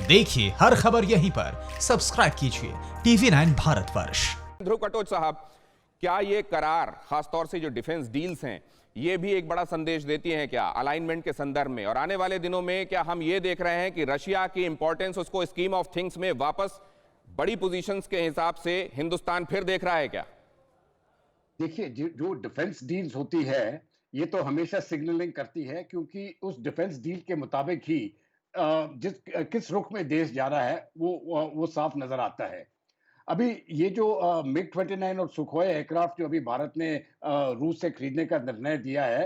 देखिए हर खबर यहीं पर, सब्सक्राइब कीजिए TV9 भारतवर्ष। ध्रुव कटोच साहब, क्या ये करार खासतौर से जो डिफेंस डील्स हैं ये भी एक बड़ा संदेश देती हैं क्या अलाइनमेंट के संदर्भ में? और आने वाले दिनों में क्या हम ये देख रहे हैं कि रशिया की इंपॉर्टेंस उसको स्कीम ऑफ थिंग्स में वापस बड़ी पोजीशंस के हिसाब से हिंदुस्तान फिर देख रहा है क्या? देखिए, जो डिफेंस डील्स होती है ये तो हमेशा सिग्नलिंग करती है, क्योंकि उस डिफेंस डील के मुताबिक ही किस रुख में देश जा रहा है वो साफ नजर आता है। अभी ये जो मिग 29 और सुखोई एयरक्राफ्ट जो अभी भारत ने रूस से खरीदने का निर्णय दिया है,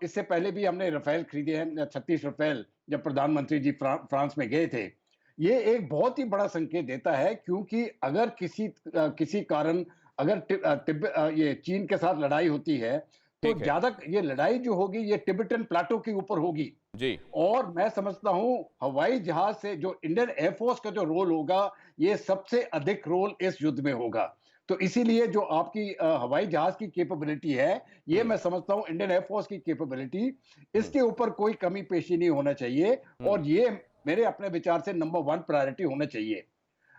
इससे पहले भी हमने राफेल खरीदे हैं, 36 राफेल, जब प्रधानमंत्री जी फ्रांस में गए थे। ये एक बहुत ही बड़ा संकेत देता है, क्योंकि अगर किसी कारण अगर ये चीन के साथ लड़ाई होती है तो ज्यादा ये लड़ाई जो होगी ये तिब्बतन प्लाटो के ऊपर होगी जी। और मैं समझता हूं हवाई जहाज से जो इंडियन एयरफोर्स का जो रोल होगा ये सबसे अधिक रोल इस युद्ध में होगा। तो इसीलिए जो आपकी हवाई जहाज की कैपेबिलिटी है ये मैं समझता हूं इंडियन एयरफोर्स की कैपेबिलिटी, इसके ऊपर कोई कमी पेशी नहीं होना चाहिए और ये मेरे अपने विचार से नंबर 1 प्रायोरिटी होना चाहिए।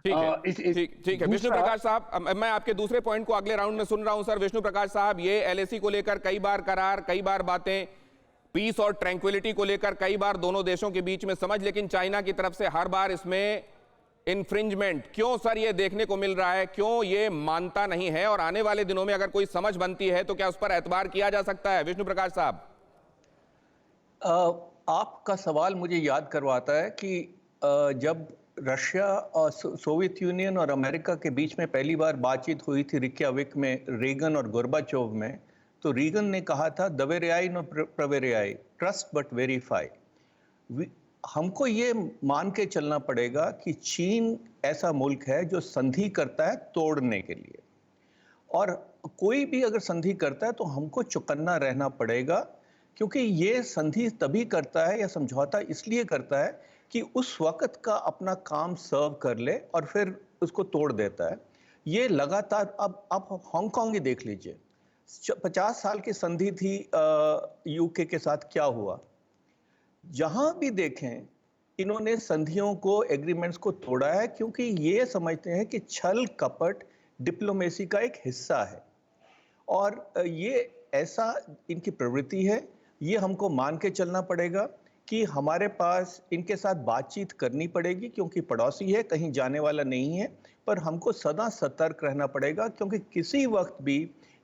ठीक है, ठीक है विष्णु प्रकाश साहब, मैं आपके दूसरे पॉइंट को अगले राउंड में सुन रहा हूं सर। विष्णु प्रकाश साहब, ये एलएसी को लेकर कई बार करार, कई बार बातें, पीस और ट्रैंक्विलिटी को लेकर कई बार दोनों देशों के बीच में समझ, लेकिन चाइना की तरफ से हर बार इसमें इंफ्रिंजमेंट क्यों सर ये देखने को मिल रहा है? क्यों ये मानता नहीं है? और आने वाले दिनों में अगर कोई समझ बनती है तो क्या उस पर एतबार किया जा सकता है? विष्णु प्रकाश साहब, आपका सवाल मुझे याद करवाता है कि जब रशिया और सोवियत यूनियन और अमेरिका के बीच में पहली बार बातचीत हुई थी रिक्याविक में, रेगन और गोर्बाचोव में, तो रीगन ने कहा था दवेरेयाई नो प्रवेरेयाई, ट्रस्ट बट वेरीफाई। हमको ये मान के चलना पड़ेगा कि चीन ऐसा मुल्क है जो संधि करता है तोड़ने के लिए, और कोई भी अगर संधि करता है तो हमको चौकन्ना रहना पड़ेगा, क्योंकि ये संधि तभी करता है या समझौता इसलिए करता है कि उस वक्त का अपना काम सर्व कर ले और फिर उसको तोड़ देता है। ये लगातार, अब आप हांगकांग ही देख लीजिए, 50 साल की संधि थी यूके के साथ, क्या हुआ? जहां भी देखें इन्होंने संधियों को, एग्रीमेंट्स को तोड़ा है, क्योंकि ये समझते हैं कि छल कपट डिप्लोमेसी का एक हिस्सा है और ये ऐसा इनकी प्रवृत्ति है। ये हमको मान के चलना पड़ेगा कि हमारे पास इनके साथ बातचीत करनी पड़ेगी, क्योंकि पड़ोसी है, कहीं जाने वाला नहीं है, पर हमको सदा सतर्क रहना पड़ेगा, क्योंकि किसी वक्त भी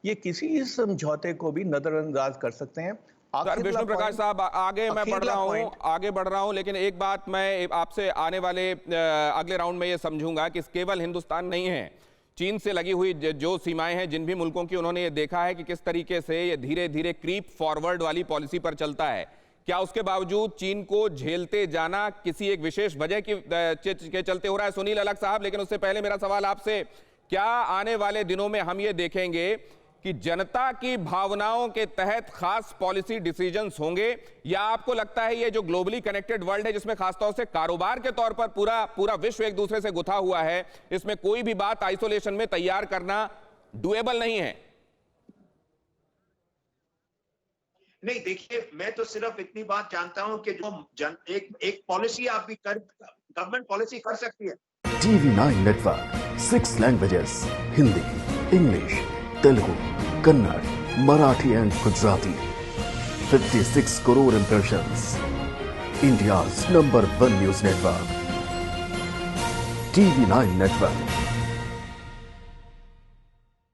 ये किसी समझौते को भी नजरअंदाज कर सकते हैं। सर विष्णु प्रकाश साहब, आगे मैं बढ़ रहा हूं, लेकिन एक बात मैं आपसे आने वाले अगले राउंड में ये समझूंगा कि केवल हिंदुस्तान नहीं है, चीन से लगी हुई जो सीमाएं हैं जिन भी मुल्कों की, उन्होंने ये देखा है कि किस तरीके से ये धीरे धीरे क्रीप फॉरवर्ड वाली पॉलिसी पर चलता है। क्या उसके बावजूद चीन को झेलते जाना किसी एक विशेष वजह के चलते हो रहा है? सुनील अलग साहब, लेकिन उससे पहले मेरा सवाल आपसे, क्या आने वाले दिनों में हम ये देखेंगे कि जनता की भावनाओं के तहत खास पॉलिसी डिसीजंस होंगे, या आपको लगता है ये जो ग्लोबली कनेक्टेड वर्ल्ड है, जिसमें खासतौर से कारोबार के तौर पर पूरा विश्व एक दूसरे से गुथा हुआ है, इसमें कोई भी बात आइसोलेशन में तैयार करना डुएबल नहीं है? नहीं, देखिए, मैं तो सिर्फ इतनी बात जानता हूं कि जो एक पॉलिसी आप भी गवर्नमेंट पॉलिसी कर सकती है। TV9 network, 6 languages, Hindi, English, Telugu, Kannada, Marathi and Gujarati, 56 crore impressions, India's #1 news network, TV9 network.